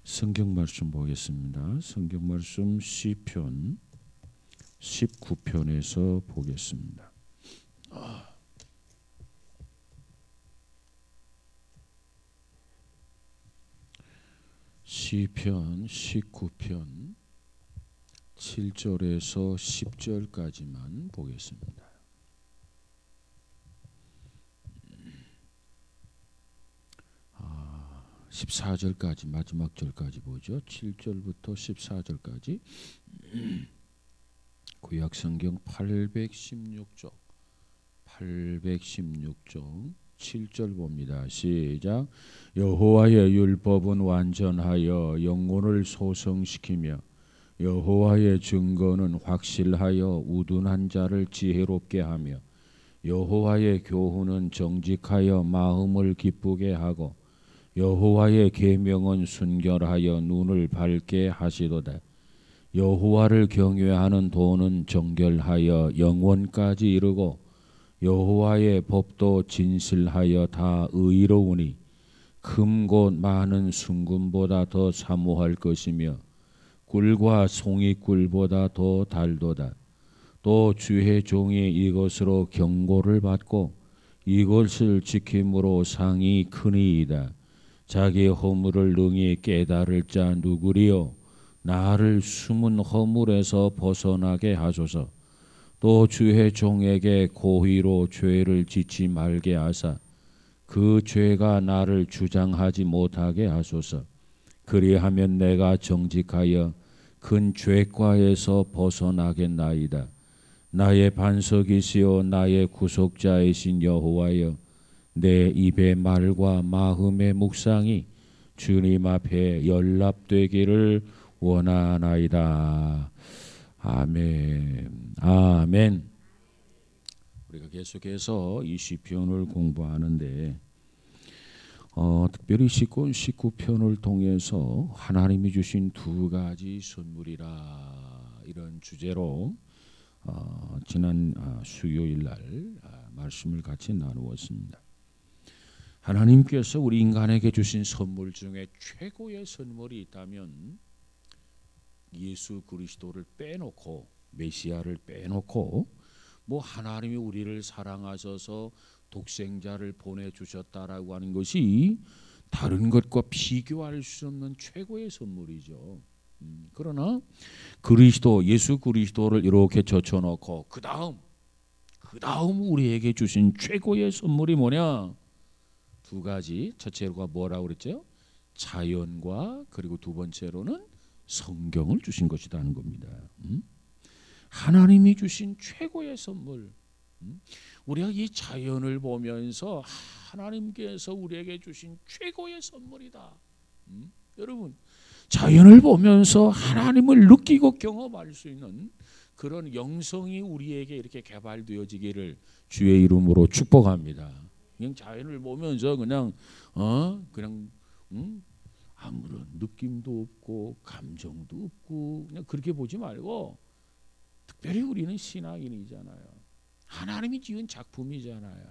성경 말씀 보겠습니다. 성경 말씀 시편 19편에서 보겠습니다. 시편 19편 7절에서 10절까지만 보겠습니다. 14절까지 마지막 절까지 보죠. 7절부터 14절까지 구약성경 816쪽 7절 봅니다. 시작. 여호와의 율법은 완전하여 영혼을 소성시키며 여호와의 증거는 확실하여 우둔한 자를 지혜롭게 하며 여호와의 교훈은 정직하여 마음을 기쁘게 하고 여호와의 계명은 순결하여 눈을 밝게 하시도다. 여호와를 경외하는 도는 정결하여 영원까지 이르고 여호와의 법도 진실하여 다 의로우니 금 곧 많은 순금보다 더 사모할 것이며 꿀과 송이꿀보다 더 달도다. 또 주의 종이 이것으로 경고를 받고 이것을 지킴으로 상이 크니이다. 자기 허물을 능히 깨달을 자 누구리요? 나를 숨은 허물에서 벗어나게 하소서. 또 주의 종에게 고의로 죄를 짓지 말게 하사 그 죄가 나를 주장하지 못하게 하소서. 그리하면 내가 정직하여 큰 죄과에서 벗어나겠나이다. 나의 반석이시요 나의 구속자이신 여호와여, 내 입의 말과 마음의 묵상이 주님 앞에 연락되기를 원하나이다. 아멘. 아멘. 우리가 계속해서 이 시편을 공부하는데 특별히 19편을 통해서 하나님이 주신 두 가지 선물이라 이런 주제로 지난 수요일 날 말씀을 같이 나누었습니다. 하나님께서 우리 인간에게 주신 선물 중에 최고의 선물이 있다면 예수 그리스도를 빼놓고 메시아를 빼놓고 뭐 하나님이 우리를 사랑하셔서 독생자를 보내주셨다라고 하는 것이 다른 것과 비교할 수 없는 최고의 선물이죠. 그러나 그리스도 예수 그리스도를 이렇게 젖혀놓고 그 다음 우리에게 주신 최고의 선물이 뭐냐? 두 가지. 첫째로가 뭐라고 그랬죠? 자연과 그리고 두 번째로는 성경을 주신 것이라는 겁니다. 하나님이 주신 최고의 선물. 우리가 이 자연을 보면서 하나님께서 우리에게 주신 최고의 선물이다. 여러분, 자연을 보면서 하나님을 느끼고 경험할 수 있는 그런 영성이 우리에게 이렇게 개발되어지기를 주의 이름으로 축복합니다. 그냥 자연을 보면서 그냥 아무런 느낌도 없고 감정도 없고 그냥 그렇게 보지 말고, 특별히 우리는 신앙인이잖아요. 하나님이 지은 작품이잖아요.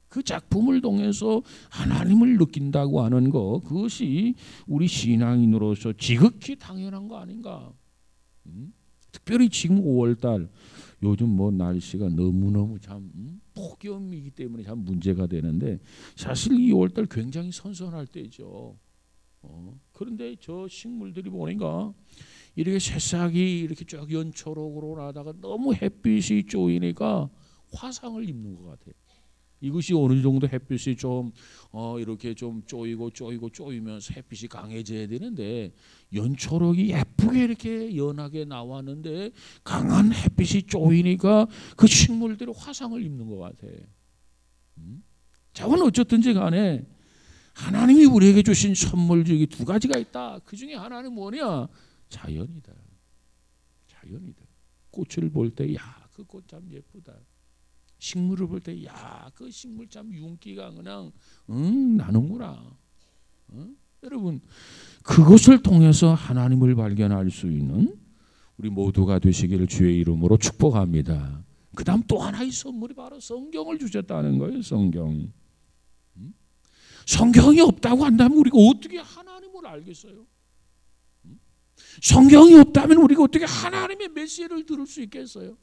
그 작품을 통해서 하나님을 느낀다고 하는 거, 그것이 우리 신앙인으로서 지극히 당연한 거 아닌가? 특별히 지금 5월달 요즘 뭐 날씨가 너무너무 참 폭염이기 때문에 참 문제가 되는데, 사실 이 5월달 굉장히 선선할 때죠. 그런데 저 식물들이 보니까 이렇게 새싹이 이렇게 쫙 연초록으로 나다가 너무 햇빛이 쪼이니까 화상을 입는 것 같아요. 이것이 어느 정도 햇빛이 좀 이렇게 좀 쪼이면서 햇빛이 강해져야 되는데, 연초록이 예쁘게 이렇게 연하게 나왔는데 강한 햇빛이 쪼이니까 그 식물들이 화상을 입는 것 같아요. 자원 어쨌든지 간에 하나님이 우리에게 주신 선물 중에 두 가지가 있다. 그 중에 하나는 뭐냐? 자연이다. 자연이다. 꽃을 볼 때 야, 그 꽃 참 예쁘다. 식물을 볼 때 야, 그 식물 참 윤기가 그냥 나는구나. 여러분, 그것을 통해서 하나님을 발견할 수 있는 우리 모두가 되시기를 주의 이름으로 축복합니다. 그 다음 또 하나의 선물이 바로 성경을 주셨다는 거예요. 성경이 없다고 한다면 우리가 어떻게 하나님을 알겠어요? 성경이 없다면 우리가 어떻게 하나님의 메시지를 들을 수 있겠어요?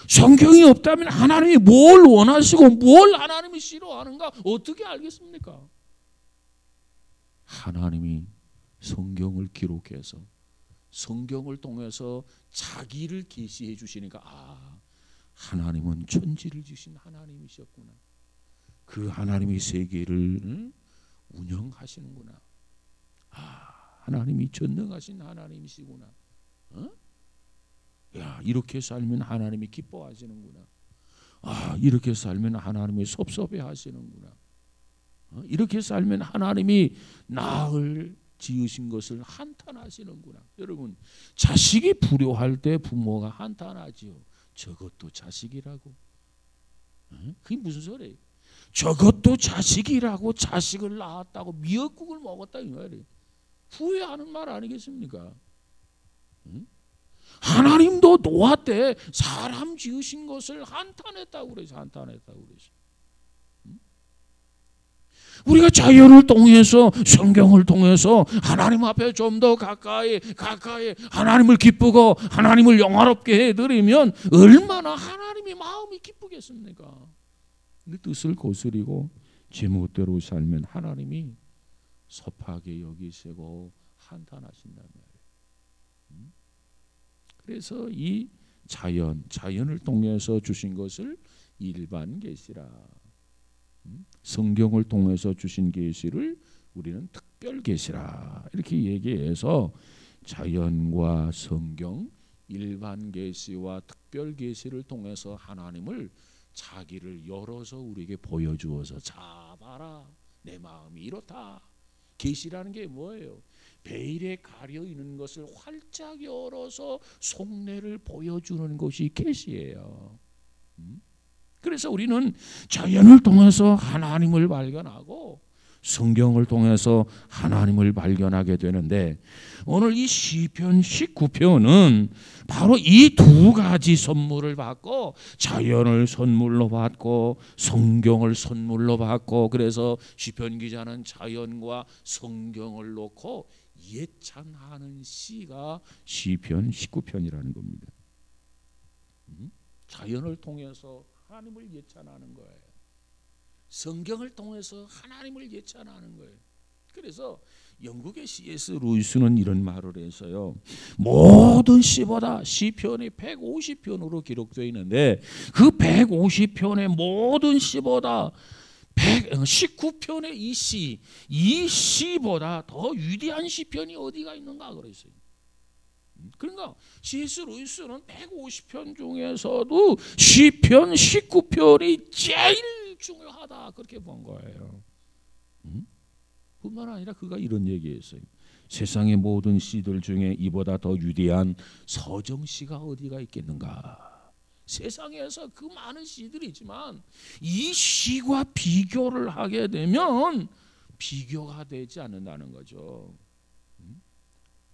성경이 없다면 하나님이 뭘 원하시고 뭘 하나님이 싫어하는가 어떻게 알겠습니까? 하나님이 성경을 기록해서 성경을 통해서 자기를 계시해 주시니까 하나님은 천지를 주신 하나님이셨구나. 그 하나님이 세계를 운영하시는구나. 하나님이 전능하신 하나님이시구나. 야, 이렇게 살면 하나님이 기뻐하시는구나. 이렇게 살면 하나님이 섭섭해 하시는구나. 이렇게 살면 하나님이 나을 지으신 것을 한탄하시는구나. 여러분, 자식이 불효할 때 부모가 한탄하지요. 저것도 자식이라고. 그게 무슨 소리예요? 저것도 자식이라고 자식을 낳았다고 미역국을 먹었다 이 말이에요. 후회하는 말 아니겠습니까? 하나님도 노아 때 사람 지으신 것을 한탄했다고 그래서 한탄했다고 그래서. 우리가 자연을 통해서 성경을 통해서 하나님 앞에 좀 더 가까이 하나님을 기쁘고 하나님을 영화롭게 해드리면 얼마나 하나님이 마음이 기쁘겠습니까? 그 뜻을 거스리고 제멋대로 살면 하나님이 섭하게 여기시고 한탄하신단 말이에요. 그래서 이 자연을 통해서 주신 것을 일반 계시라. 성경을 통해서 주신 계시를 우리는 특별 계시라. 이렇게 얘기해서 자연과 성경, 일반 계시와 특별 계시를 통해서 하나님을 자기를 열어서 우리에게 보여주어서 자 봐라 내 마음이 이렇다. 계시라는 게 뭐예요? 베일에 가려 있는 것을 활짝 열어서 속내를 보여주는 것이 계시예요. 그래서 우리는 자연을 통해서 하나님을 발견하고 성경을 통해서 하나님을 발견하게 되는데 오늘 이 시편 19편은 바로 이 두 가지 선물을 받고 자연을 선물로 받고 성경을 선물로 받고 그래서 시편 기자는 자연과 성경을 놓고 예찬하는 시가 시편 19편이라는 겁니다. 자연을 통해서 하나님을 예찬하는 거예요. 성경을 통해서 하나님을 예찬하는 거예요. 그래서 영국의 C.S. 루이스는 이런 말을 해서요. 모든 시보다 시편이 150편으로 기록되어 있는데 그 150편의 모든 시보다 19편의 이 시보다 더 위대한 시편이 어디가 있는가 그랬어요. 그러니까 C.S. 루이스는 150편 중에서도 시편 19편이 제일 중요하다 그렇게 본 거예요. 뿐만 아니라 그가 이런 얘기했어요. 세상의 모든 시들 중에 이보다 더 위대한 서정시가 어디가 있겠는가. 세상에서 그 많은 시들이 있지만 이 시와 비교를 하게 되면 비교가 되지 않는다는 거죠.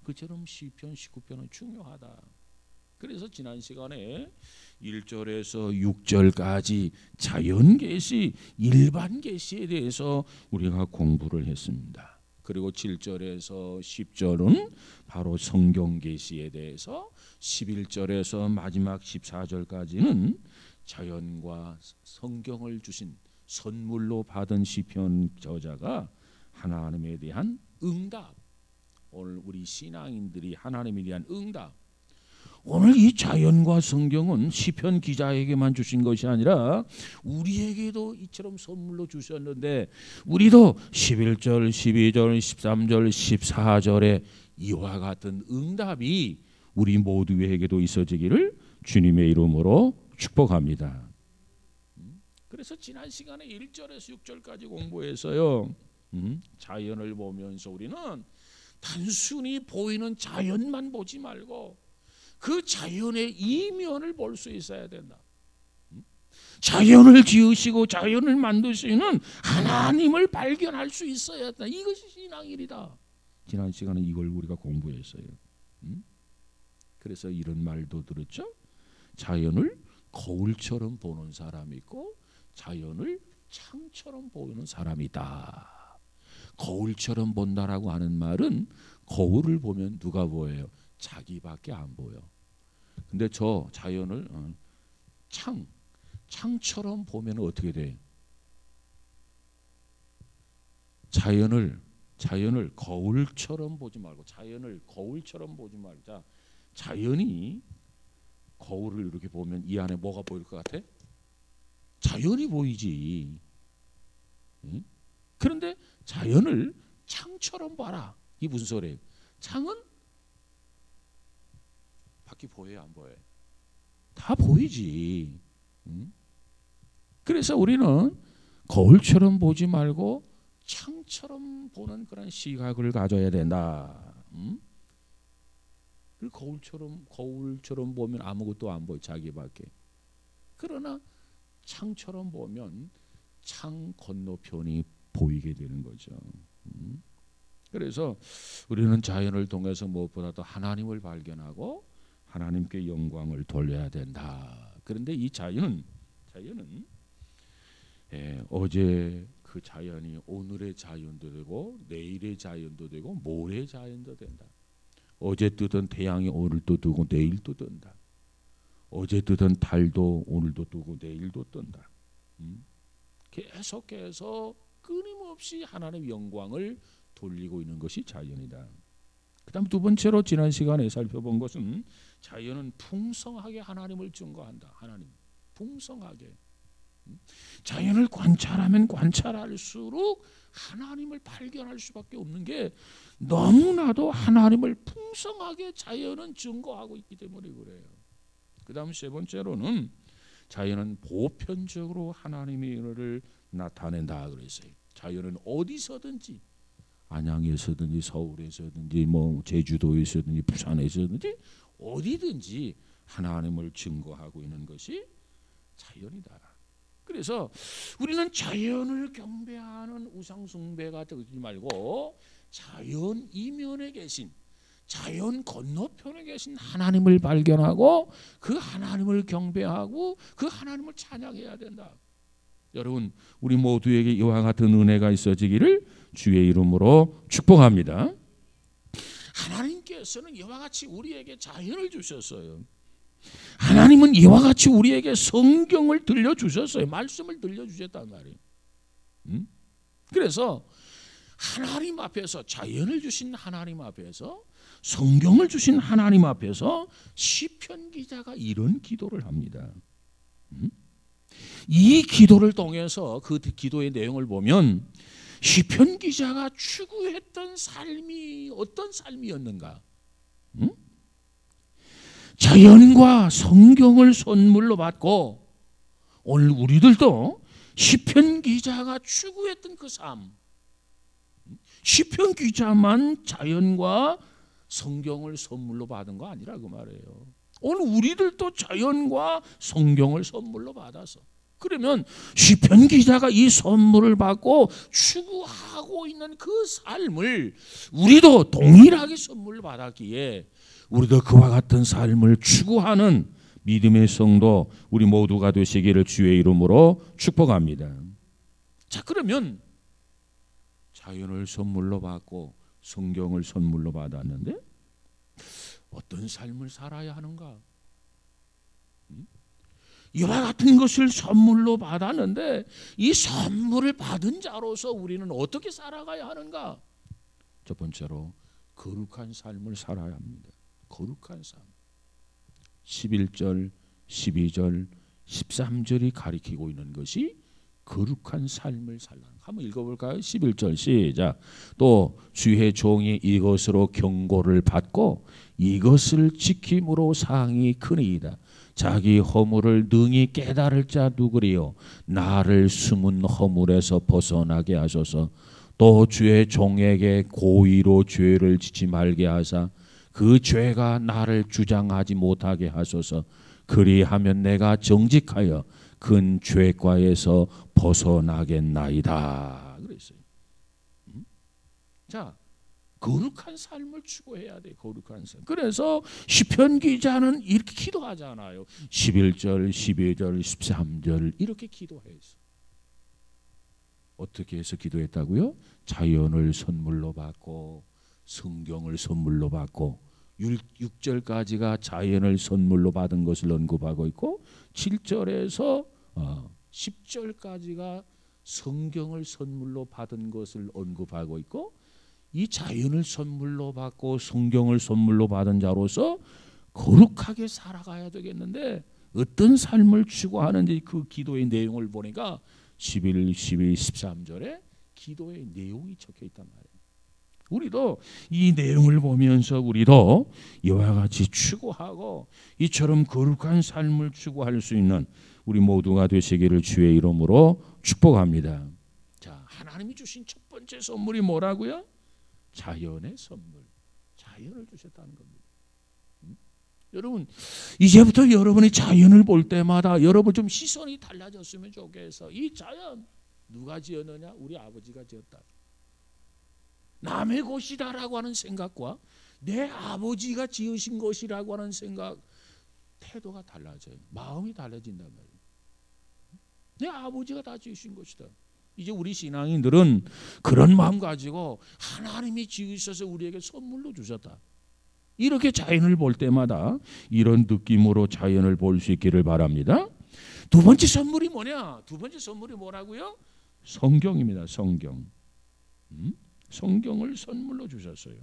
그처럼 시편 19편은 중요하다. 그래서 지난 시간에 1절에서 6절까지 자연계시, 일반계시에 대해서 우리가 공부를 했습니다. 그리고 7절에서 10절은 바로 성경계시에 대해서 11절에서 마지막 14절까지는 자연과 성경을 주신 선물로 받은 시편 저자가 하나님에 대한 응답, 오늘 우리 신앙인들이 하나님에 대한 응답. 오늘 이 자연과 성경은 시편 기자에게만 주신 것이 아니라 우리에게도 이처럼 선물로 주셨는데 우리도 11절, 12절, 13절, 14절에 이와 같은 응답이 우리 모두에게도 있어지기를 주님의 이름으로 축복합니다. 그래서 지난 시간에 1절에서 6절까지 공부해서요. 자연을 보면서 우리는 단순히 보이는 자연만 보지 말고 그 자연의 이면을 볼 수 있어야 된다. 자연을 지으시고 자연을 만드시는 하나님을 발견할 수 있어야 한다. 이것이 신앙일이다. 지난 시간에 이걸 우리가 공부했어요. 그래서 이런 말도 들었죠. 자연을 거울처럼 보는 사람이 있고 자연을 창처럼 보는 사람이 있다. 거울처럼 본다라고 하는 말은 거울을 보면 누가 보여요? 자기밖에 안 보여. 근데 저 자연을 창처럼 보면 어떻게 돼? 자연을 거울처럼 보지 말고, 자연을 거울처럼 보지 말고, 자, 자연이 거울을 이렇게 보면 이 안에 뭐가 보일 것 같아? 자연이 보이지. 응? 그런데 자연을 창처럼 봐라. 이게 무슨 소리예요? 창은 밖이 보여요, 안 보여요? 다 보이지. 응? 그래서 우리는 거울처럼 보지 말고 창처럼 보는 그런 시각을 가져야 된다. 응? 그 거울처럼 보면 아무것도 안 보여, 자기밖에. 그러나 창처럼 보면 창 건너편이 보이게 되는 거죠. 그래서 우리는 자연을 통해서 무엇보다도 하나님을 발견하고 하나님께 영광을 돌려야 된다. 그런데 이 자연은 어제 그 자연이 오늘의 자연도 되고 내일의 자연도 되고 모레의 자연도 된다. 어제 뜨던 태양이 오늘도 뜨고 내일도 뜬다. 어제 뜨던 달도 오늘도 뜨고 내일도 뜬다. 계속해서 끊임없이 하나님의 영광을 돌리고 있는 것이 자연이다. 그 다음 두 번째로 지난 시간에 살펴본 것은 자연은 풍성하게 하나님을 증거한다. 하나님 풍성하게. 자연을 관찰하면 관찰할수록 하나님을 발견할 수밖에 없는 게 너무나도 하나님을 풍성하게 자연은 증거하고 있기 때문에 그래요. 그 다음 세 번째로는 자연은 보편적으로 하나님의 은혜를 나타낸다 그랬어요. 자연은 어디서든지, 안양에서든지 서울에서든지 뭐 제주도에서든지 부산에서든지 어디든지 하나님을 증거하고 있는 것이 자연이다. 그래서 우리는 자연을 경배하는 우상숭배가 되지 말고 자연 이면에 계신, 자연 건너편에 계신 하나님을 발견하고 그 하나님을 경배하고 그 하나님을 찬양해야 된다. 여러분, 우리 모두에게 이와 같은 은혜가 있어지기를 주의 이름으로 축복합니다. 하나님께서는 이와 같이 우리에게 자연을 주셨어요. 하나님은 이와 같이 우리에게 성경을 들려주셨어요. 말씀을 들려주셨단 말이에요. 그래서 하나님 앞에서, 자연을 주신 하나님 앞에서, 성경을 주신 하나님 앞에서 시편 기자가 이런 기도를 합니다. 이 기도를 통해서 그 기도의 내용을 보면 시편 기자가 추구했던 삶이 어떤 삶이었는가? 자연과 성경을 선물로 받고 오늘 우리들도 시편 기자가 추구했던 그 삶, 시편 기자만 자연과 성경을 선물로 받은 거 아니라 그 말이에요. 오늘 우리들도 자연과 성경을 선물로 받아서, 그러면 시편 기자가 이 선물을 받고 추구하고 있는 그 삶을 우리도 동일하게 선물을 받았기에 우리도 그와 같은 삶을 추구하는 믿음의 성도 우리 모두가 되시기를 주의 이름으로 축복합니다. 자, 그러면 자연을 선물로 받고 성경을 선물로 받았는데 어떤 삶을 살아야 하는가? 이와 같은 것을 선물로 받았는데 이 선물을 받은 자로서 우리는 어떻게 살아가야 하는가? 첫 번째로 거룩한 삶을 살아야 합니다. 거룩한 삶. 11절, 12절, 13절이 가리키고 있는 것이 거룩한 삶을 살라. 한번 읽어볼까요? 11절 시작. 또 주의 종이 이것으로 경고를 받고 이것을 지킴으로 상이 크니이다. 자기 허물을 능히 깨달을 자 누구리요? 나를 숨은 허물에서 벗어나게 하소서. 또 주의 종에게 고의로 죄를 지지 말게 하사 그 죄가 나를 주장하지 못하게 하소서. 그리하면 내가 정직하여 큰 죄과에서 벗어나겠나이다. 그랬어요. 자, 거룩한 삶을 추구해야 돼. 거룩한 삶. 그래서 시편 기자는 이렇게 기도하잖아요. 11절, 12절, 13절 이렇게 기도했어. 어떻게 해서 기도했다고요? 자연을 선물로 받고 성경을 선물로 받고 6절까지가 자연을 선물로 받은 것을 언급하고 있고 7절에서 10절까지가 성경을 선물로 받은 것을 언급하고 있고 이 자연을 선물로 받고 성경을 선물로 받은 자로서 거룩하게 살아가야 되겠는데 어떤 삶을 추구하는지 그 기도의 내용을 보니까 11, 12, 13절에 기도의 내용이 적혀 있단 말이에요. 우리도 이 내용을 보면서 우리도 이와 같이 추구하고 이처럼 거룩한 삶을 추구할 수 있는 우리 모두가 되시기를 주의 이름으로 축복합니다. 자, 하나님이 주신 첫 번째 선물이 뭐라고요? 자연의 선물. 자연을 주셨다는 겁니다. 여러분, 이제부터 여러분이 자연을 볼 때마다 여러분 좀 시선이 달라졌으면 좋겠어. 이 자연 누가 지었느냐? 우리 아버지가 지었다. 남의 것이다라고 하는 생각과 내 아버지가 지으신 것이라고 하는 생각, 태도가 달라져요. 마음이 달라진단 말이에요. 내 아버지가 다 지으신 것이다. 이제 우리 신앙인들은 그런 마음 가지고 하나님이 지으셔서 우리에게 선물로 주셨다. 이렇게 자연을 볼 때마다 이런 느낌으로 자연을 볼 수 있기를 바랍니다. 두 번째 선물이 뭐냐? 두 번째 선물이 뭐라고요? 성경입니다. 성경. 성경을 선물로 주셨어요.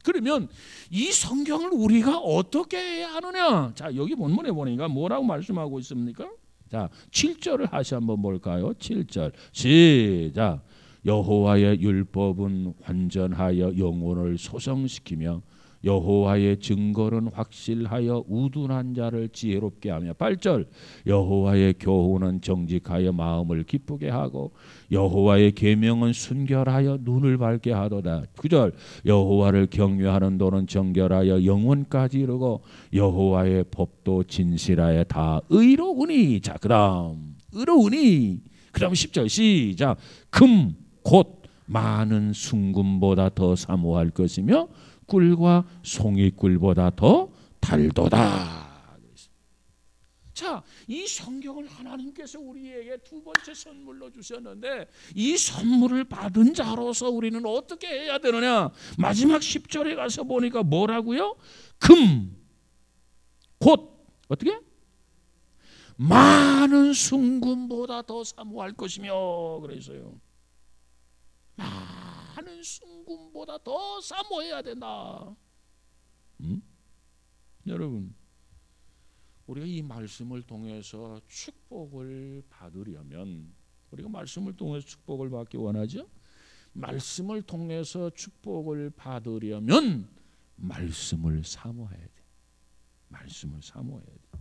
그러면 이 성경을 우리가 어떻게 해야 하느냐? 자, 여기 본문에 보니까 뭐라고 말씀하고 있습니까? 자, 7절을 다시 한번 볼까요? 7절 시작. 여호와의 율법은 완전하여 영혼을 소성시키며 여호와의 증거는 확실하여 우둔한 자를 지혜롭게 하며 8절 여호와의 교훈은 정직하여 마음을 기쁘게 하고 여호와의 계명은 순결하여 눈을 밝게 하도다. 9절 여호와를 경외하는 도는 정결하여 영혼까지 이르고 여호와의 법도 진실하여 다 의로우니. 자, 그다음 의로우니. 그다음 10절 시작. 금 곧 많은 순금보다 더 사모할 것이며 꿀과 송이꿀보다 더 달도다. 자, 이 성경을 하나님께서 우리에게 두 번째 선물로 주셨는데 이 선물을 받은 자로서 우리는 어떻게 해야 되느냐? 마지막 10절에 가서 보니까 뭐라고요? 금 곧 어떻게? 많은 순금보다 더 사모할 것이며 그래서요. 많은 순금보다 더 사모해야 된다. 여러분, 우리가 이 말씀을 통해서 축복을 받으려면 우리가 말씀을 통해서 축복을 받기 원하죠? 말씀을 통해서 축복을 받으려면 말씀을 사모해야 돼. 말씀을 사모해야 돼.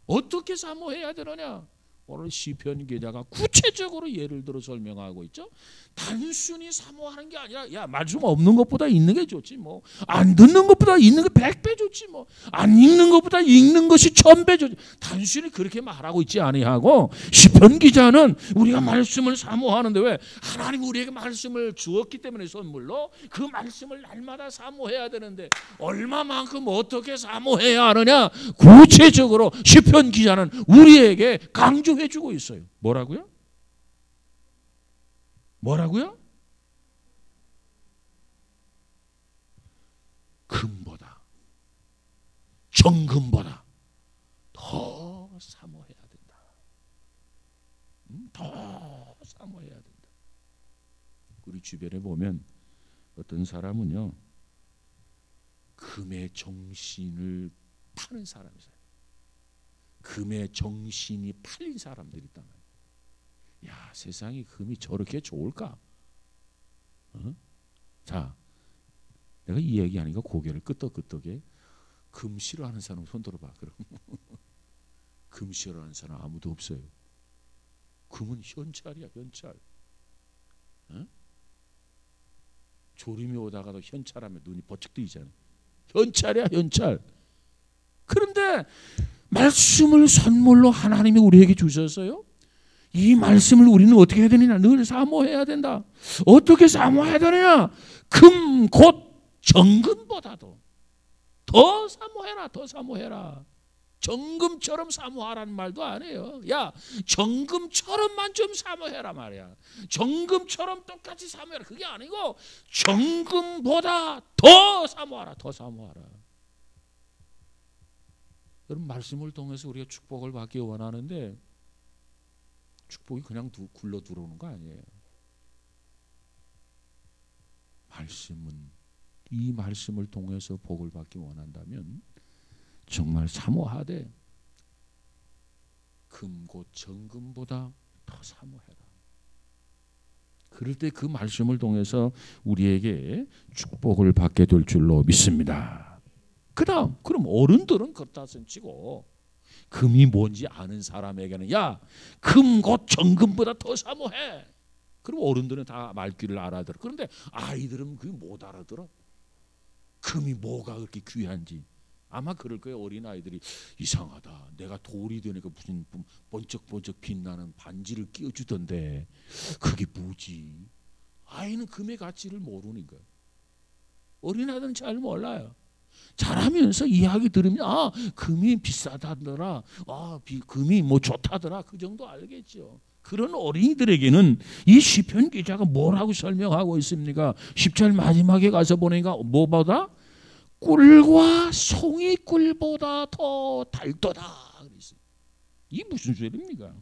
어떻게 사모해야 되느냐? 오늘 시편 기자가 구체적으로 예를 들어 설명하고 있죠. 단순히 사모하는 게 아니라 야, 말씀 없는 것보다 있는 게 좋지 뭐. 안 듣는 것보다 있는 게 100배 좋지 뭐. 안 읽는 것보다 읽는 것이 1000배 좋지. 단순히 그렇게 말하고 있지 아니하고 시편 기자는 우리가 말씀을 사모하는데 왜? 하나님 우리에게 말씀을 주었기 때문에 선물로 그 말씀을 날마다 사모해야 되는데 얼마만큼 어떻게 사모해야 하느냐? 구체적으로 시편 기자는 우리에게 강조해 주고 있어요. 뭐라고요? 뭐라고요? 금보다 정금보다 더 사모해야 된다. 더 사모해야 된다. 우리 주변에 보면 어떤 사람은요 금의 정신을 파는 사람이 있어요. 금의 정신이 팔린 사람들이 있단 말이에요. 야, 세상에 금이 저렇게 좋을까? 자, 내가 이 얘기하니까 고개를 끄덕끄덕해. 금 싫어하는 사람 손 들어봐. 그럼 금 싫어하는 사람 아무도 없어요. 금은 현찰이야, 현찰. 졸음이 오다가도 현찰하면 눈이 번쩍 뜨이잖아. 현찰이야, 현찰. 그런데 말씀을 선물로 하나님이 우리에게 주셨어요. 이 말씀을 우리는 어떻게 해야 되느냐? 늘 사모해야 된다. 어떻게 사모해야 되느냐? 금 곧 정금보다도 더 사모해라, 더 사모해라. 정금처럼 사모하라는 말도 안 해요. 야, 정금처럼만 좀 사모해라 말이야. 정금처럼 똑같이 사모해라. 그게 아니고 정금보다 더 사모하라. 더 사모하라. 여러분, 말씀을 통해서 우리가 축복을 받기 원하는데 축복이 그냥 굴러 들어오는 거 아니에요. 이 말씀을 통해서 복을 받기 원한다면 정말 사모하되 금고 정금보다 더 사모해라. 그럴 때 그 말씀을 통해서 우리에게 축복을 받게 될 줄로 믿습니다. 그럼 어른들은 그렇다 손치고 금이 뭔지 아는 사람에게는 야, 금 곧 정금보다 더 사모해. 그럼 어른들은 다 말귀를 알아들어. 그런데 아이들은 그게 못 알아들어. 금이 뭐가 그렇게 귀한지. 아마 그럴 거예요. 어린아이들이 이상하다. 내가 돌이 되니까 무슨 번쩍번쩍 빛나는 반지를 끼워주던데 그게 뭐지? 아이는 금의 가치를 모르니까. 어린아이들은 잘 몰라요. 자라면서 이야기 들으면 아, 금이 비싸다더라. 아, 금이 뭐 좋다더라. 그 정도 알겠죠. 그런 어린이들에게는 이 시편 기자가 뭐라고 설명하고 있습니까? 10절 마지막에 가서 보니까 뭐보다? 꿀과 송이꿀보다 더 달도다. 이게 무슨 소리입니까?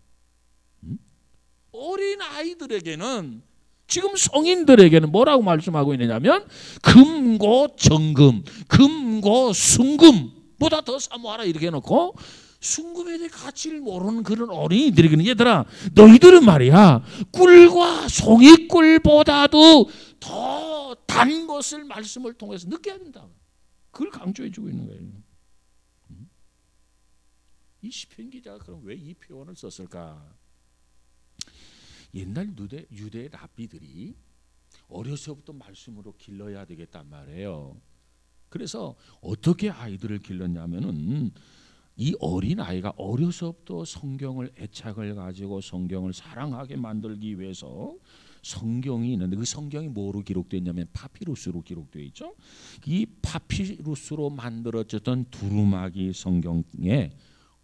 어린 아이들에게는, 지금 성인들에게는 뭐라고 말씀하고 있느냐면 금고 정금, 금고 순금보다 더 사모하라 이렇게 해놓고 순금에 대해 가치를 모르는 그런 어린이들에게는 얘들아 너희들은 말이야 꿀과 송이꿀보다도 더 단 것을 말씀을 통해서 느껴야 된다. 그걸 강조해 주고 있는 거예요. 이 시편 기자가 그럼 왜 이 표현을 썼을까? 옛날 유대 랍비들이 어려서부터 말씀으로 길러야 되겠단 말이에요. 그래서 어떻게 아이들을 길렀냐면은 이 어린 아이가 어려서부터 성경을 애착을 가지고 성경을 사랑하게 만들기 위해서 성경이 있는데 그 성경이 뭐로 기록되어 있냐면 파피루스로 기록되어 있죠. 이 파피루스로 만들어졌던 두루마기 성경에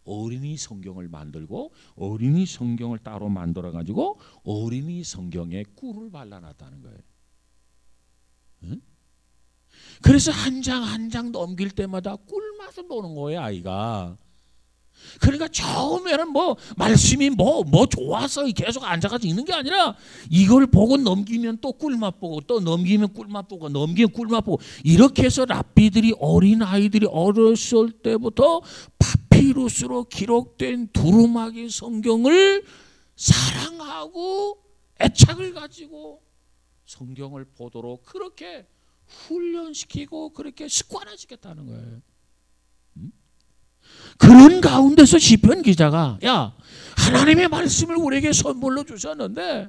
어린이 성경을 만들고 어린이 성경을 따로 만들어 가지고 어린이 성경에 꿀을 발라놨다는 거예요. 응? 그래서 한 장 한 장 넘길 때마다 꿀맛을 보는 거예요, 아이가. 그러니까 처음에는 뭐 말씀이 뭐 좋아서 계속 앉아가지고 있는 게 아니라 이걸 보고 넘기면 또 꿀맛 보고 또 넘기면 꿀맛 보고 넘기면 꿀맛 보고 이렇게 해서 랍비들이 어린 아이들이 어렸을 때부터 파피루스로 기록된 두루마기 성경을 사랑하고 애착을 가지고 성경을 보도록 그렇게 훈련시키고 그렇게 습관화시켰다는 거예요. 그런 가운데서 시편 기자가 야, 하나님의 말씀을 우리에게 선물로 주셨는데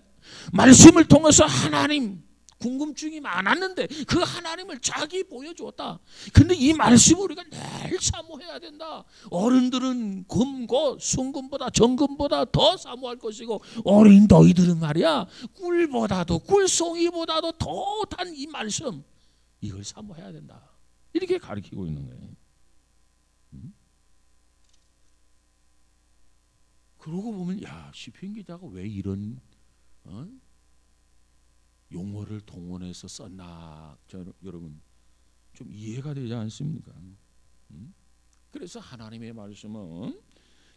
말씀을 통해서 하나님 궁금증이 많았는데 그 하나님을 자기 보여주었다. 근데 이 말씀을 우리가 늘 사모해야 된다. 어른들은 금고 순금보다 정금보다 더 사모할 것이고 어린 너희들은 말이야 꿀보다도 꿀송이보다도 더 단 이 말씀 이걸 사모해야 된다. 이렇게 가르치고 있는 거예요. 그러고 보면 야, 시편 기자가 왜 이런 용어를 동원해서 썼나 여러분 좀 이해가 되지 않습니까? 그래서 하나님의 말씀은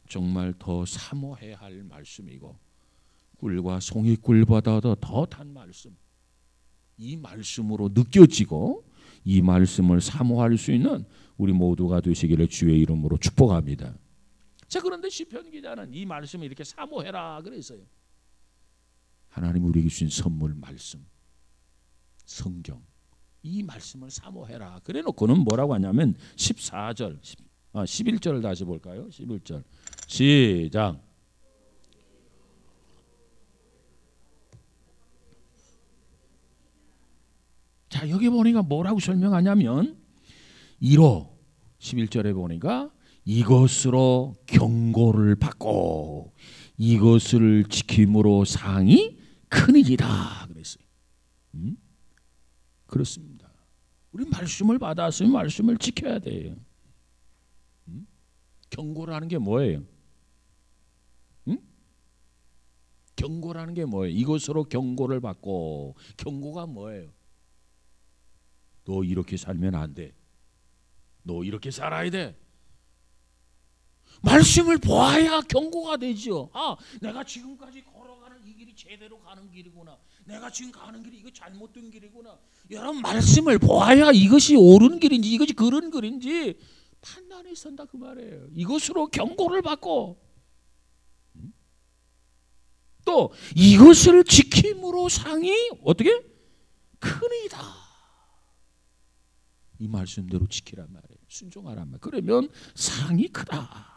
정말 더 사모해야 할 말씀이고 꿀과 송이꿀보다도 더 단 말씀, 이 말씀으로 느껴지고 이 말씀을 사모할 수 있는 우리 모두가 되시기를 주의 이름으로 축복합니다. 자, 그런데 시편 기자는 이 말씀을 이렇게 사모해라 그랬어요. 하나님 우리에게 주신 선물 말씀, 성경, 이 말씀을 사모해라 그래 놓고는 뭐라고 하냐면 14절, 11절을 다시 볼까요? 11절 시작. 자, 여기 보니까 뭐라고 설명하냐면 11절에 보니까 이것으로 경고를 받고 이것을 지킴으로 상이 큰일이다 그랬어요. 그렇습니다. 우리 말씀을 받았으면 말씀을 지켜야 돼요. 경고라는 게 뭐예요? 응? 경고라는 게 뭐예요? 이것으로 경고를 받고, 경고가 뭐예요? 너 이렇게 살면 안 돼. 너 이렇게 살아야 돼. 말씀을 보아야 경고가 되죠. 아, 내가 지금까지 걸어가는 이 길이 제대로 가는 길이구나. 내가 지금 가는 길이 이거 잘못된 길이구나. 여러분, 말씀을 보아야 이것이 옳은 길인지 이것이 그런 길인지 판단이 선다 그 말이에요. 이것으로 경고를 받고, 또 이것을 지킴으로 상이 어떻게? 크니이다. 이 말씀대로 지키란 말이에요. 순종하란 말. 그러면 상이 크다.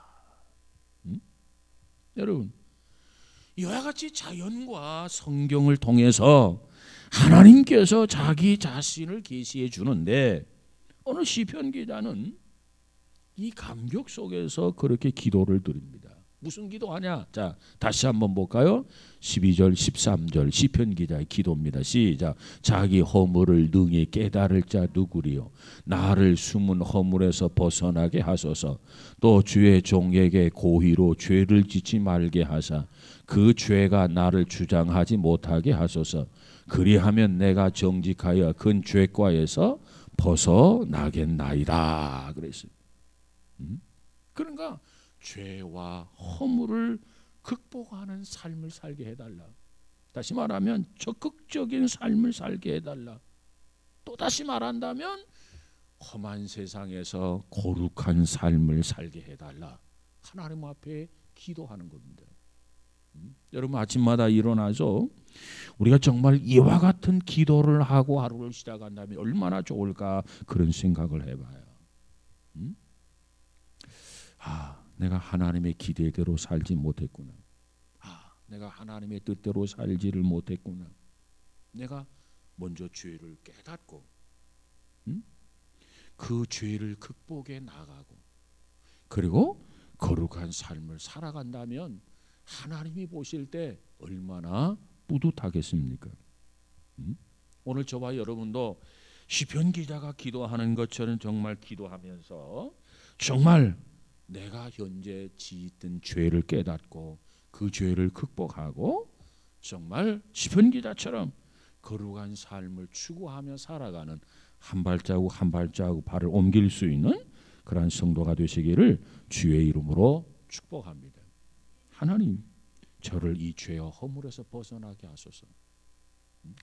여러분, 이와 같이 자연과 성경을 통해서 하나님께서 자기 자신을 계시해 주는데, 오늘 시편 기자는 이 감격 속에서 그렇게 기도를 드립니다. 무슨 기도하냐? 자, 다시 한번 볼까요? 12절 13절 시편 기자의 기도입니다. 시작. 자기 허물을 능히 깨달을 자 누구리요? 나를 숨은 허물에서 벗어나게 하소서. 또 주의 종에게 고의로 죄를 짓지 말게 하사 그 죄가 나를 주장하지 못하게 하소서. 그리하면 내가 정직하여 큰 죄과에서 벗어나겠나이다. 그랬어요. 그러니까 죄와 허물을 극복하는 삶을 살게 해달라. 다시 말하면 적극적인 삶을 살게 해달라. 또 다시 말한다면 험한 세상에서 거룩한 삶을 살게 해달라. 하나님 앞에 기도하는 겁니다. 여러분, 아침마다 일어나서 우리가 정말 이와 같은 기도를 하고 하루를 시작한다면 얼마나 좋을까, 그런 생각을 해봐요. 내가 하나님의 기대대로 살지 못했구나. 내가 하나님의 뜻대로 살지를 못했구나. 내가 먼저 죄를 깨닫고 그 죄를 극복해 나가고, 그리고 거룩한 삶을 살아간다면 하나님이 보실 때 얼마나 뿌듯하겠습니까? 오늘 저와 여러분도 시편 기자가 기도하는 것처럼 정말 기도하면서 정말 내가 현재 짓던 죄를 깨닫고 그 죄를 극복하고 정말 시편 기자처럼 거룩한 삶을 추구하며 살아가는, 한 발자국 한 발자국 발을 옮길 수 있는 그러한 성도가 되시기를 주의 이름으로 축복합니다. 하나님, 저를 이 죄와 허물에서 벗어나게 하소서.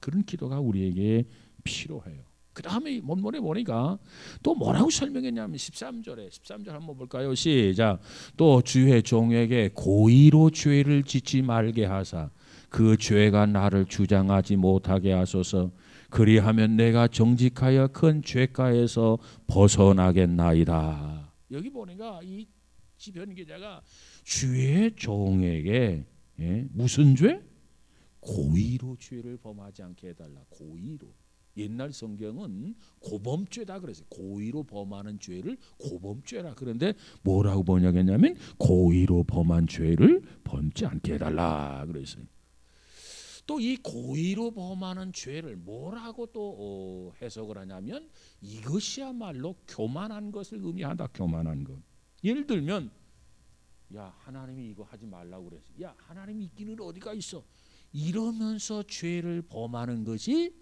그런 기도가 우리에게 필요해요. 그 다음에 본문에 보니까 또 뭐라고 설명했냐면 13절 한번 볼까요? 시작. 또 주의 종에게 고의로 죄를 짓지 말게 하사 그 죄가 나를 주장하지 못하게 하소서. 그리하면 내가 정직하여 큰 죄가에서 벗어나겠나이다. 여기 보니까 이 시편 기자가 주의 종에게 무슨 죄? 고의로 죄를 범하지 않게 해달라. 고의로. 옛날 성경은 고범죄다 그랬어요. 고의로 범하는 죄를 고범죄라. 그런데 뭐라고 번역했냐면 고의로 범한 죄를 범지 않게 해달라 그랬어요. 또 이 고의로 범하는 죄를 뭐라고 또 해석을 하냐면 이것이야말로 교만한 것을 의미한다. 교만한 것. 예를 들면, 야, 하나님이 이거 하지 말라고 그랬어. 야, 하나님이 있기는 어디가 있어. 이러면서 죄를 범하는 것이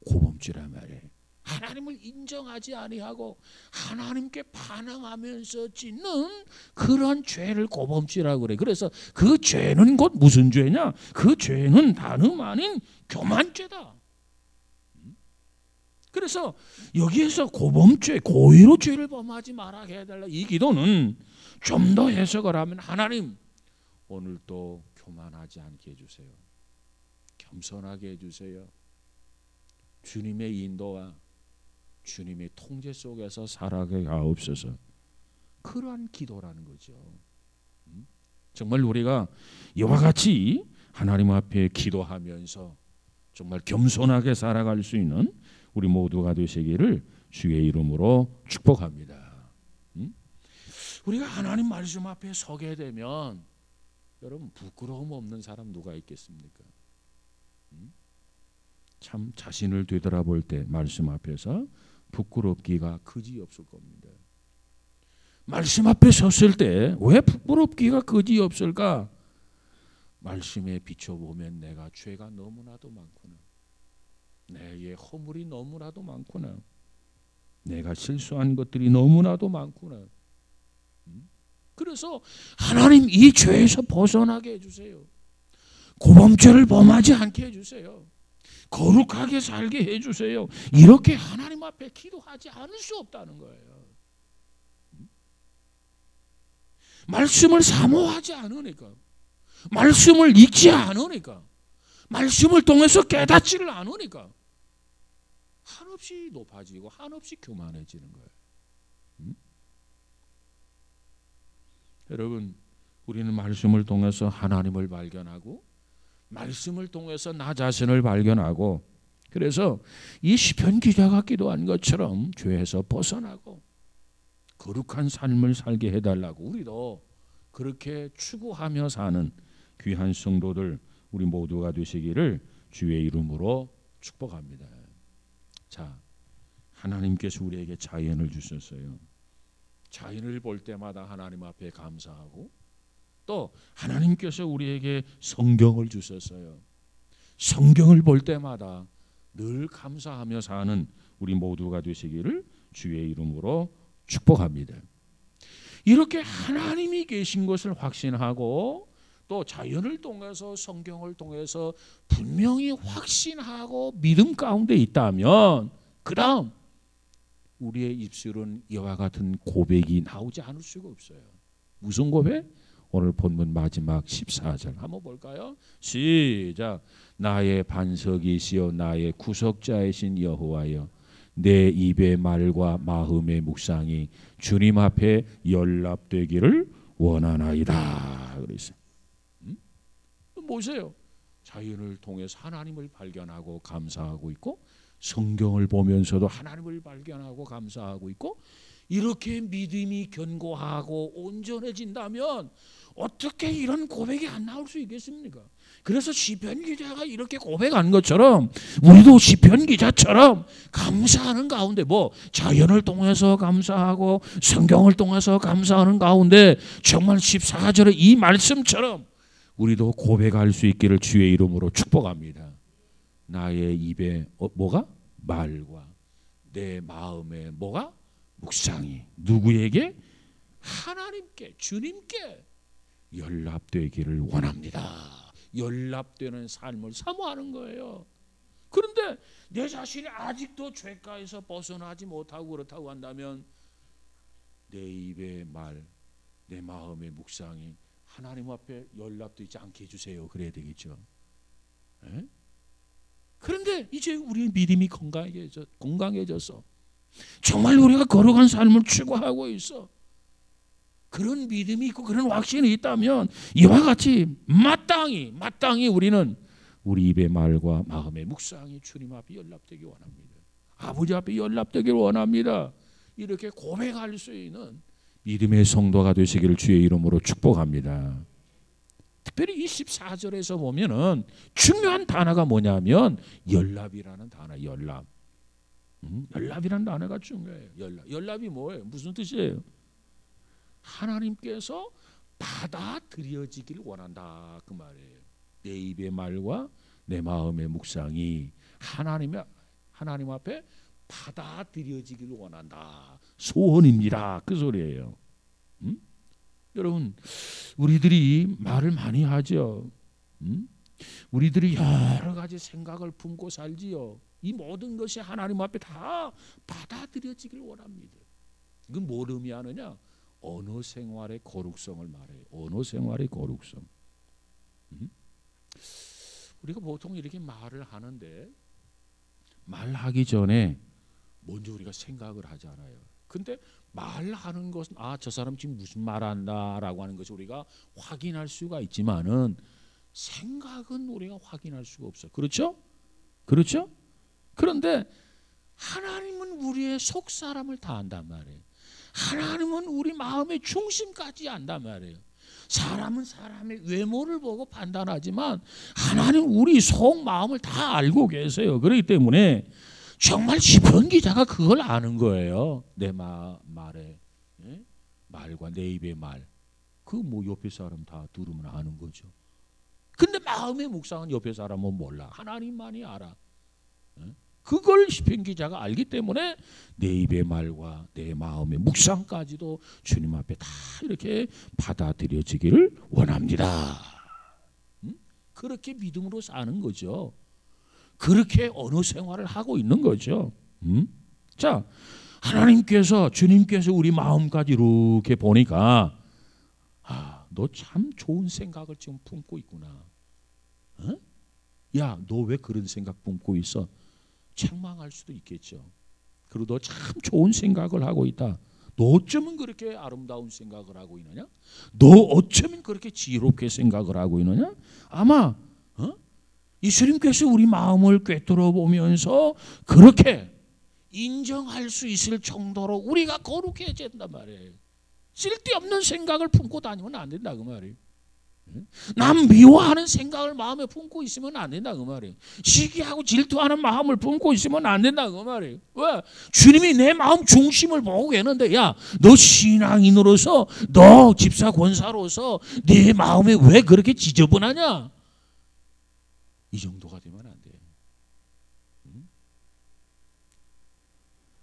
고범죄란 말이에요. 하나님을 인정하지 아니하고 하나님께 반항하면서 짓는 그런 죄를 고범죄라고 그래. 그래서 그 죄는 곧 무슨 죄냐? 그 죄는 다름 아닌 교만죄다. 그래서 여기에서 고범죄, 고의로 죄를 범하지 말게 해달라. 이 기도는 좀 더 해석을 하면, 하나님, 오늘도 교만하지 않게 해주세요. 겸손하게 해주세요. 주님의 인도와 주님의 통제 속에서 살아가게 하옵소서. 그러한 기도라는 거죠. 정말 우리가 이와 같이 하나님 앞에 기도하면서 정말 겸손하게 살아갈 수 있는 우리 모두가 되시기를 주의 이름으로 축복합니다. 우리가 하나님 말씀 앞에 서게 되면 여러분, 부끄러움 없는 사람 누가 있겠습니까? 참 자신을 되돌아볼 때 말씀 앞에서 부끄럽기가 그지없을 겁니다. 말씀 앞에 섰을 때 왜 부끄럽기가 그지없을까? 말씀에 비춰보면 내가 죄가 너무나도 많구나. 내의 허물이 너무나도 많구나. 내가 실수한 것들이 너무나도 많구나. 그래서 하나님 이 죄에서 벗어나게 해주세요. 고범죄를 범하지 않게 해주세요. 거룩하게 살게 해주세요. 이렇게 하나님 앞에 기도하지 않을 수 없다는 거예요. 말씀을 사모하지 않으니까, 말씀을 읽지 않으니까, 말씀을 통해서 깨닫지를 않으니까 한없이 높아지고 한없이 교만해지는 거예요. 여러분, 우리는 말씀을 통해서 하나님을 발견하고 말씀을 통해서 나 자신을 발견하고, 그래서 이 시편 기자가 기도한 것처럼 죄에서 벗어나고 거룩한 삶을 살게 해달라고 우리도 그렇게 추구하며 사는 귀한 성도들 우리 모두가 되시기를 주의 이름으로 축복합니다. 자, 하나님께서 우리에게 자연을 주셨어요. 자연을 볼 때마다 하나님 앞에 감사하고, 또 하나님께서 우리에게 성경을 주셨어요. 성경을 볼 때마다 늘 감사하며 사는 우리 모두가 되시기를 주의 이름으로 축복합니다. 이렇게 하나님이 계신 것을 확신하고 또 자연을 통해서 성경을 통해서 분명히 확신하고 믿음 가운데 있다면, 그다음 우리의 입술은 이와 같은 고백이 나오지 않을 수가 없어요. 무슨 고백? 오늘 본문 마지막 14절 한번 볼까요? 시작. 나의 반석이시여 나의 구속자이신 여호와여, 내 입의 말과 마음의 묵상이 주님 앞에 연락되기를 원하나이다. 그랬어요. 보세요. 자연을 통해서 하나님을 발견하고 감사하고 있고, 성경을 보면서도 하나님을 발견하고 감사하고 있고, 이렇게 믿음이 견고하고 온전해진다면 어떻게 이런 고백이 안 나올 수 있겠습니까? 그래서 시편 기자가 이렇게 고백한 것처럼 우리도 시편 기자처럼 감사하는 가운데, 자연을 통해서 감사하고 성경을 통해서 감사하는 가운데 정말 14절의 이 말씀처럼 우리도 고백할 수 있기를 주의 이름으로 축복합니다. 나의 입에 뭐가? 말과 내 마음에 뭐가? 묵상이 누구에게? 하나님께, 주님께 연락되기를 원합니다. 연락되는 삶을 사모하는 거예요. 그런데 내 자신이 아직도 죄가에서 벗어나지 못하고 그렇다고 한다면 내 입의 말, 내 마음의 묵상이 하나님 앞에 연락되지 않게 해주세요. 그래야 되겠죠. 에? 그런데 이제 우리의 믿음이 건강해져서 정말 우리가 거룩한 삶을 추구하고 있어. 그런 믿음이 있고 그런 확신이 있다면 이와 같이 마땅히 우리는 우리 입의 말과 마음의 묵상이 주님 앞에 연락되기 원합니다. 아버지 앞에 연락되기를 원합니다. 이렇게 고백할 수 있는 믿음의 성도가 되시기를 주의 이름으로 축복합니다. 특별히 24절에서 보면은 중요한 단어가 뭐냐면 연락이라는 단어, 연락. 연락이라는 단어가 중요해요. 연락이 뭐예요? 무슨 뜻이에요? 하나님께서 받아들여지길 원한다, 그 말이에요. 내 입의 말과 내 마음의 묵상이 하나님 앞에 받아들여지길 원한다. 소원입니다. 그 소리예요. 여러분, 우리들이 말을 많이 하죠. 우리들이 여러 가지 생각을 품고 살지요. 이 모든 것이 하나님 앞에 다 받아들여지길 원합니다. 이건 뭘 의미하느냐? 언어 생활의 거룩성을 말해요. 언어 생활의 거룩성. 우리가 보통 이렇게 말을 하는데 말하기 전에 먼저 우리가 생각을 하잖아요. 근데 말하는 것은 저 사람 지금 무슨 말한다라고 하는 것을 우리가 확인할 수가 있지만은 생각은 우리가 확인할 수가 없어요. 그렇죠? 그렇죠? 그런데 하나님은 우리의 속 사람을 다 안단 말이에요. 하나님은 우리 마음의 중심까지 안단 말이에요. 사람은 사람의 외모를 보고 판단하지만 하나님 우리 속 마음을 다 알고 계세요. 그렇기 때문에 정말 시편 기자가 그걸 아는 거예요. 내 말에 말과 내 입의 말, 그 뭐 옆에 사람 다 들으면 아는 거죠. 근데 마음의 묵상은 옆에 사람은 몰라. 하나님만이 알아. 그걸 시편 기자가 알기 때문에 내 입의 말과 내 마음의 묵상까지도 주님 앞에 다 이렇게 받아들여지기를 원합니다. 그렇게 믿음으로 사는 거죠. 그렇게 언어 생활을 하고 있는 거죠. 자, 하나님께서 주님께서 우리 마음까지 이렇게 보니까 너 참 좋은 생각을 지금 품고 있구나. 야, 너 왜 그런 생각 품고 있어? 책망할 수도 있겠죠. 그리고 너 참 좋은 생각을 하고 있다. 너 어쩌면 그렇게 아름다운 생각을 하고 있느냐? 너 어쩌면 그렇게 지혜롭게 생각을 하고 있느냐? 아마 예수님께서 우리 마음을 꿰뚫어 보면서 그렇게 인정할 수 있을 정도로 우리가 거룩해져야 된단 말이에요. 쓸데없는 생각을 품고 다니면 안 된다 그 말이에요. 남 미워하는 생각을 마음에 품고 있으면 안 된다 그 말이에요. 시기하고 질투하는 마음을 품고 있으면 안 된다 그 말이에요. 왜? 주님이 내 마음 중심을 보고 계는데, 야, 너 신앙인으로서, 너 집사 권사로서 네 마음에 왜 그렇게 지저분하냐? 이 정도가 되면 안 돼.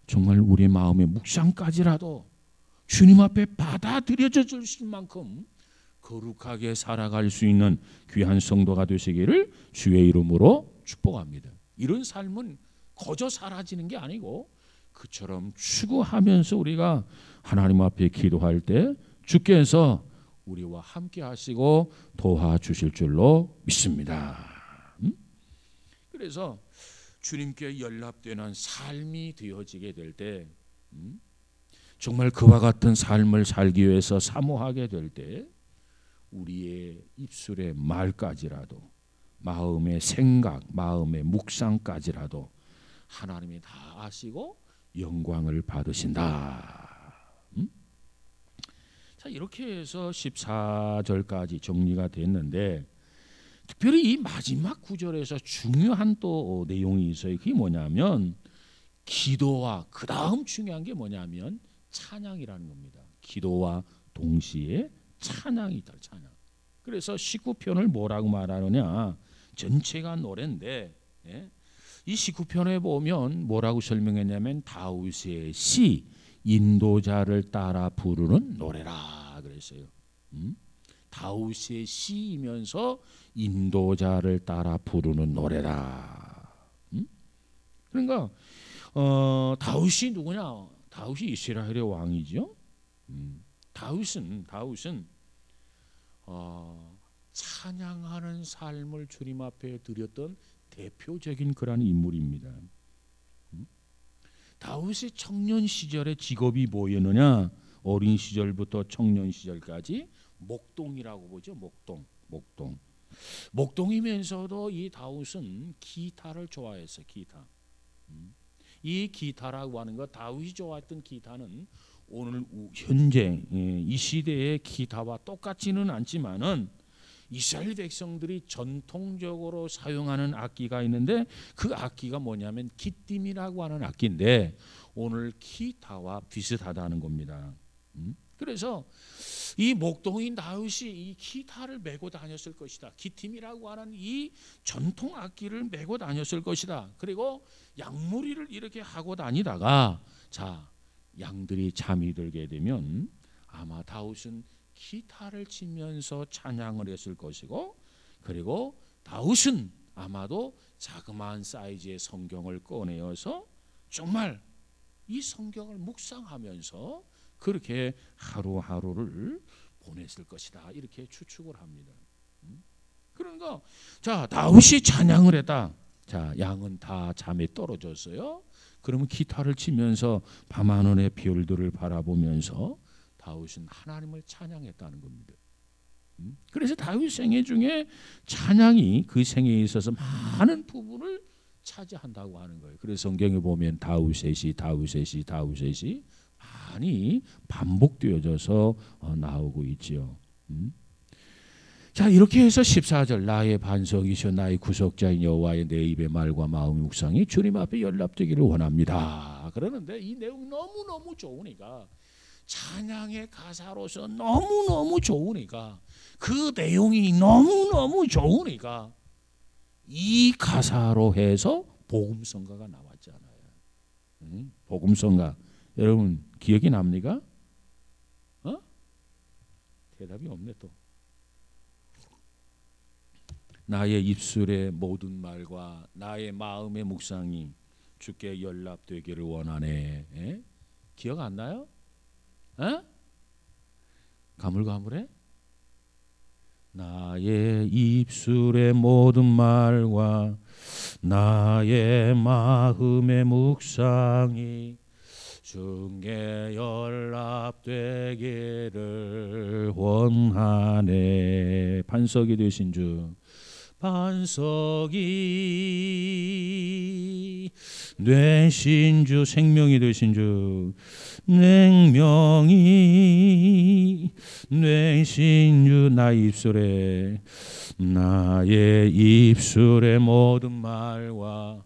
정말 우리 마음의 묵상까지라도 주님 앞에 받아들여져 주실 만큼 거룩하게 살아갈 수 있는 귀한 성도가 되시기를 주의 이름으로 축복합니다. 이런 삶은 거저 사라지는 게 아니고 그처럼 추구하면서 우리가 하나님 앞에 기도할 때 주께서 우리와 함께 하시고 도와주실 줄로 믿습니다. 그래서 주님께 연락되는 삶이 되어지게 될 때, 정말 그와 같은 삶을 살기 위해서 사모하게 될 때 우리의 입술의 말까지라도, 마음의 생각, 마음의 묵상까지라도 하나님이 다 아시고 영광을 받으신다. 자, 이렇게 해서 14절까지 정리가 됐는데, 특별히 이 마지막 구절에서 중요한 또 내용이 있어요. 그게 뭐냐면 기도와 그 다음 중요한 게 뭐냐면 찬양이라는 겁니다. 기도와 동시에 찬양이 있다. 찬양. 그래서 19편을 뭐라고 말하느냐, 전체가 노래인데, 이 19편에 보면 뭐라고 설명했냐면 다윗의 시, 인도자를 따라 부르는 노래라 그랬어요. 다윗의 시이면서 인도자를 따라 부르는 노래라. 그러니까 다윗이 누구냐? 다윗이 이스라엘의 왕이죠. 다윗은 찬양하는 삶을 주님 앞에 드렸던 대표적인 그런 인물입니다. 다윗이 청년 시절의 직업이 뭐였느냐? 어린 시절부터 청년 시절까지 목동이라고 보죠. 목동이면서도 이 다윗은 기타를 좋아했어요. 기타. 이 기타라고 하는 것, 다윗이 좋아했던 기타는 오늘 현재 이 시대의 기타와 똑같지는 않지만은 이스라엘 백성들이 전통적으로 사용하는 악기가 있는데 그 악기가 뭐냐면 기띔이라고 하는 악기인데 오늘 기타와 비슷하다는 겁니다. 그래서 이 목동인 다윗이 이 기타를 메고 다녔을 것이다. 기띔이라고 하는 이 전통 악기를 메고 다녔을 것이다. 그리고 양무리를 이렇게 하고 다니다가 자, 양들이 잠이 들게 되면 아마 다윗은 기타를 치면서 찬양을 했을 것이고, 그리고 다윗은 아마도 자그마한 사이즈의 성경을 꺼내어서 정말 이 성경을 묵상하면서 그렇게 하루하루를 보냈을 것이다. 이렇게 추측을 합니다. 그러니까 자, 다윗이 찬양을 했다. 자, 양은 다 잠에 떨어졌어요. 그러면 기타를 치면서 밤하늘의 별들을 바라보면서 다윗은 하나님을 찬양했다는 겁니다. 그래서 다윗 생애 중에 찬양이 그 생애에 있어서 많은 부분을 차지한다고 하는 거예요. 그래서 성경에 보면 다윗의 시 많이 반복되어져서 나오고 있지요. 자, 이렇게 해서 14절 나의 반석이시오 나의 구속자인 여호와의 내 입의 말과 마음의 묵상이 주님 앞에 연락되기를 원합니다. 그러는데 이 내용이 너무너무 좋으니까 찬양의 가사로서 너무너무 좋으니까, 그 내용이 너무너무 좋으니까 이 가사로 해서 복음성가가 나왔잖아요. 복음성가 여러분 기억이 납니까? 대답이 없네 또. 나의 입술의 모든 말과 나의 마음의 묵상이 주께 연락되기를 원하네. 기억 안 나요? 가물가물해? 나의 입술의 모든 말과 나의 마음의 묵상이 주께 연락되기를 원하네. 반석이 되신 주, 반석이 되신 주, 생명이 되신 주, 생명이 되신 주, 나의 입술의 모든 말과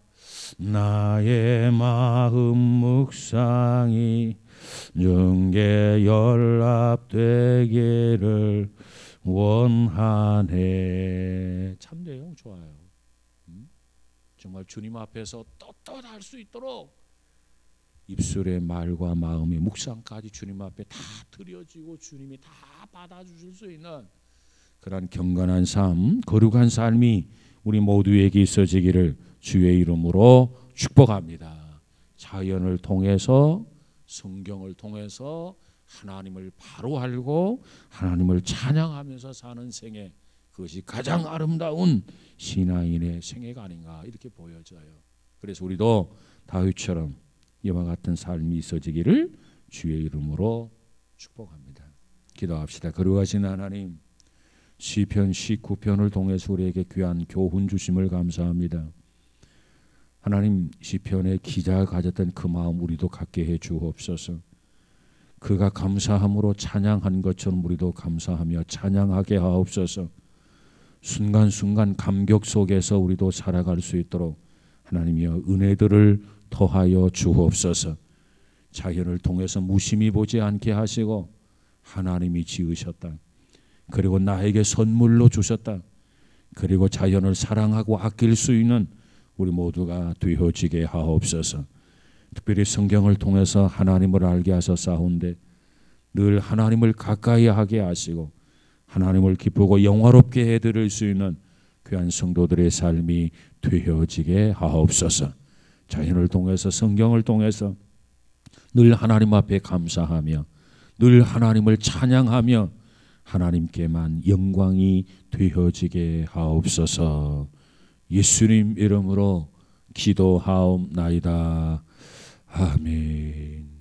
나의 마음 묵상이 주께 연락되기를 원하네. 참 내용 좋아요. 정말 주님 앞에서 떳떳할 수 있도록 입술의 말과 마음의 묵상까지 주님 앞에 다 드려지고 주님이 다 받아주실 수 있는 그런 경건한 삶, 거룩한 삶이 우리 모두에게 있어지기를 주의 이름으로 축복합니다. 자연을 통해서, 성경을 통해서 하나님을 바로 알고 하나님을 찬양하면서 사는 생애, 그것이 가장 아름다운 신앙인의 생애가 아닌가 이렇게 보여져요. 그래서 우리도 다윗처럼 이와 같은 삶이 있어지기를 주의 이름으로 축복합니다. 기도합시다. 거룩하신 하나님, 시편 19편을 통해서 우리에게 귀한 교훈 주심을 감사합니다. 하나님, 시편의 기자가 가졌던 그 마음 우리도 갖게 해 주옵소서. 그가 감사함으로 찬양한 것처럼 우리도 감사하며 찬양하게 하옵소서. 순간순간 감격 속에서 우리도 살아갈 수 있도록 하나님이여 은혜들을 더하여 주옵소서. 자연을 통해서 무심히 보지 않게 하시고 하나님이 지으셨다. 그리고 나에게 선물로 주셨다. 그리고 자연을 사랑하고 아낄 수 있는 우리 모두가 되어지게 하옵소서. 특별히 성경을 통해서 하나님을 알게 하셨사온데 늘 하나님을 가까이 하게 하시고 하나님을 기쁘고 영화롭게 해드릴 수 있는 귀한 성도들의 삶이 되어지게 하옵소서. 자연을 통해서 성경을 통해서 늘 하나님 앞에 감사하며 늘 하나님을 찬양하며 하나님께만 영광이 되어지게 하옵소서. 예수님 이름으로 기도하옵나이다. 아멘.